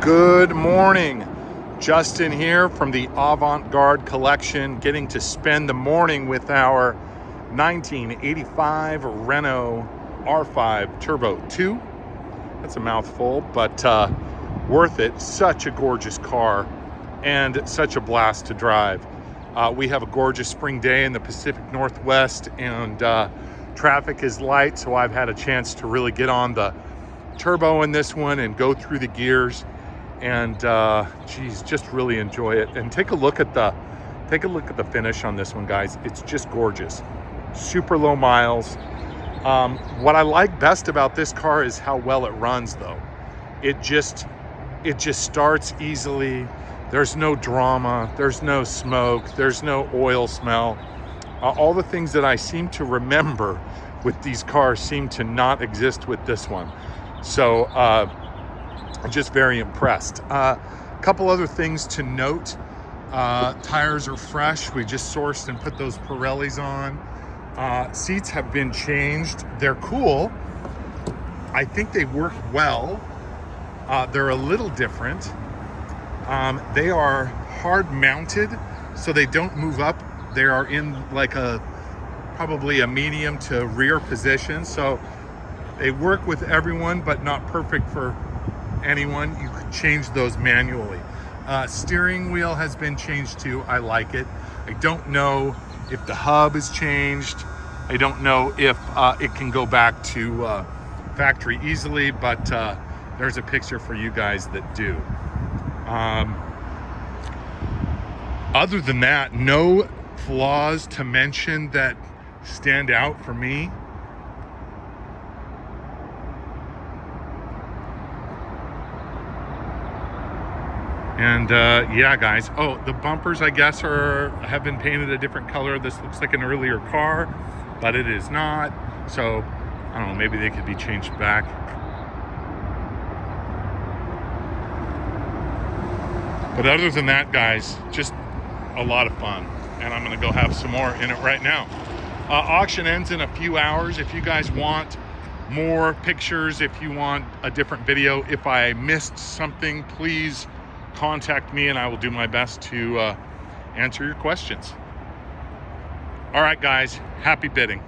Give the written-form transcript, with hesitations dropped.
Good morning. Justin here from the Avant-Garde Collection, getting to spend the morning with our 1985 Renault R5 Turbo 2. That's a mouthful, but worth it. Such a gorgeous car and such a blast to drive. We have a gorgeous spring day in the Pacific Northwest, and traffic is light, so I've had a chance to really get on the turbo in this one and go through the gears, and geez, just really enjoy it. And take a look at the finish on this one, guys. It's just gorgeous. Super low miles. What I like best about this car is how well it runs, though. It just starts easily. There's no drama, there's no smoke, there's no oil smell. All the things that I seem to remember with these cars seem to not exist with this one. So I'm just very impressed. A couple other things to note. Tires are fresh. We just sourced and put those Pirellis on. Seats have been changed. They're cool. I think they work well. They're a little different. They are hard mounted, so they don't move up. They are in like probably a medium to rear position. So they work with everyone, but not perfect for anyone. You could change those manually. Steering wheel has been changed too. I like it. I don't know if the hub is changed. I don't know if it can go back to factory easily, but there's a picture for you guys that do. Other than that, no flaws to mention that stand out for me. And yeah, guys. Oh, the bumpers, I guess, have been painted a different color. This looks like an earlier car, but it is not. So I don't know, maybe they could be changed back. But other than that, guys, just a lot of fun. And I'm gonna go have some more in it right now. Auction ends in a few hours. If you guys want more pictures, if you want a different video, if I missed something, please contact me and I will do my best to answer your questions. All right, guys, happy bidding.